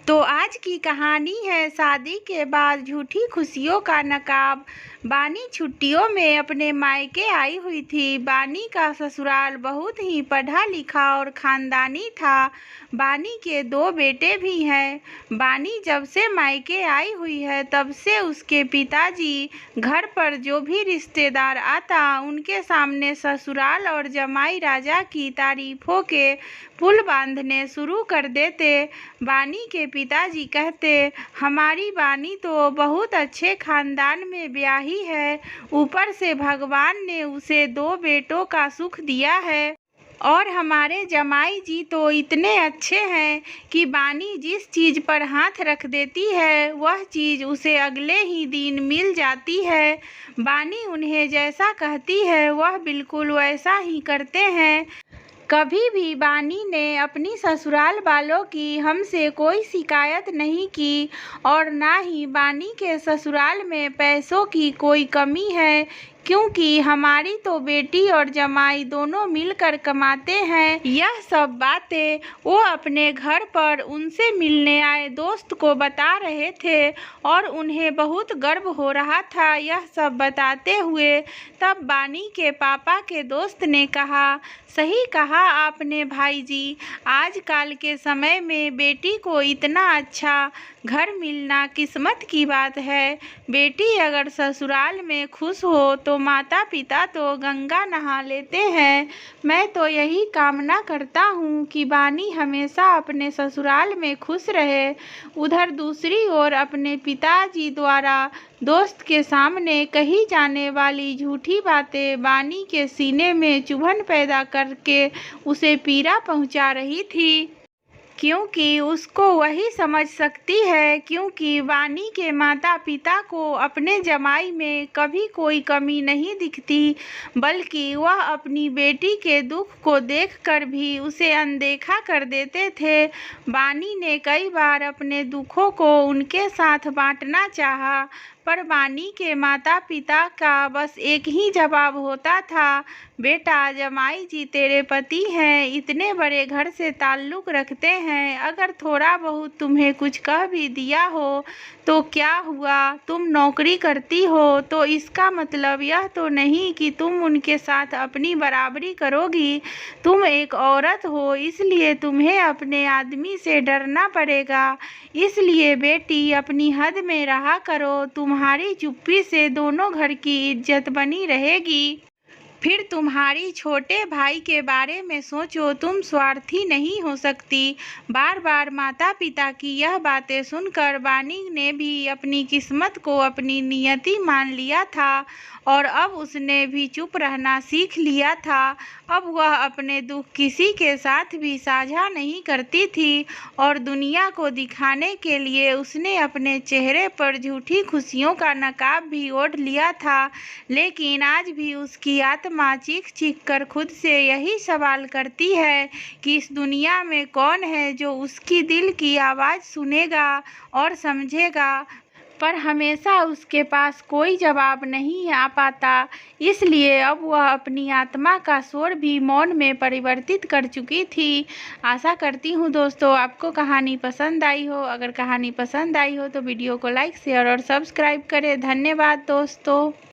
तो आज की कहानी है शादी के बाद झूठी खुशियों का नकाब। बानी छुट्टियों में अपने मायके आई हुई थी। बानी का ससुराल बहुत ही पढ़ा लिखा और खानदानी था। बानी के 2 बेटे भी हैं। बानी जब से मायके आई हुई है तब से उसके पिताजी घर पर जो भी रिश्तेदार आता उनके सामने ससुराल और जमाई राजा की तारीफों के पुल बांधने शुरू कर देते। बानी के पिताजी कहते, हमारी बानी तो बहुत अच्छे खानदान में ब्याही है, ऊपर से भगवान ने उसे 2 बेटों का सुख दिया है और हमारे जमाई जी तो इतने अच्छे हैं कि बानी जिस चीज़ पर हाथ रख देती है वह चीज़ उसे अगले ही दिन मिल जाती है। बानी उन्हें जैसा कहती है वह बिल्कुल वैसा ही करते हैं। कभी भी बानी ने अपनी ससुराल वालों की हमसे कोई शिकायत नहीं की और ना ही बानी के ससुराल में पैसों की कोई कमी है, क्योंकि हमारी तो बेटी और जमाई दोनों मिलकर कमाते हैं। यह सब बातें वो अपने घर पर उनसे मिलने आए दोस्त को बता रहे थे और उन्हें बहुत गर्व हो रहा था यह सब बताते हुए। तब बानी के पापा के दोस्त ने कहा, सही कहा आपने भाई जी, आजकल के समय में बेटी को इतना अच्छा घर मिलना किस्मत की बात है। बेटी अगर ससुराल में खुश हो तो माता पिता तो गंगा नहा लेते हैं। मैं तो यही कामना करता हूँ कि बानी हमेशा अपने ससुराल में खुश रहे। उधर दूसरी ओर अपने पिताजी द्वारा दोस्त के सामने कही जाने वाली झूठी बातें बानी के सीने में चुभन पैदा करके उसे पीड़ा पहुंचा रही थी, क्योंकि उसको वही समझ सकती है, क्योंकि बानी के माता पिता को अपने जमाई में कभी कोई कमी नहीं दिखती, बल्कि वह अपनी बेटी के दुख को देखकर भी उसे अनदेखा कर देते थे। बानी ने कई बार अपने दुखों को उनके साथ बांटना चाहा, पर बानी के माता पिता का बस एक ही जवाब होता था, बेटा जमाई जी तेरे पति हैं, इतने बड़े घर से ताल्लुक़ रखते हैं, अगर थोड़ा बहुत तुम्हें कुछ कह भी दिया हो तो क्या हुआ, तुम नौकरी करती हो तो इसका मतलब यह तो नहीं कि तुम उनके साथ अपनी बराबरी करोगी। तुम एक औरत हो, इसलिए तुम्हें अपने आदमी से डरना पड़ेगा। इसलिए बेटी अपनी हद में रहा करो, तुम्हारी चुप्पी से दोनों घर की इज्जत बनी रहेगी। फिर तुम्हारी छोटे भाई के बारे में सोचो, तुम स्वार्थी नहीं हो सकती। बार बार माता पिता की यह बातें सुनकर बानी ने भी अपनी किस्मत को अपनी नियति मान लिया था और अब उसने भी चुप रहना सीख लिया था। अब वह अपने दुख किसी के साथ भी साझा नहीं करती थी और दुनिया को दिखाने के लिए उसने अपने चेहरे पर झूठी खुशियों का नकाब भी ओढ़ लिया था। लेकिन आज भी उसकी आत्मा चीख चीख कर खुद से यही सवाल करती है कि इस दुनिया में कौन है जो उसकी दिल की आवाज़ सुनेगा और समझेगा, पर हमेशा उसके पास कोई जवाब नहीं आ पाता। इसलिए अब वह अपनी आत्मा का स्वर भी मौन में परिवर्तित कर चुकी थी। आशा करती हूँ दोस्तों आपको कहानी पसंद आई हो। अगर कहानी पसंद आई हो तो वीडियो को लाइक शेयर और सब्सक्राइब करें। धन्यवाद दोस्तों।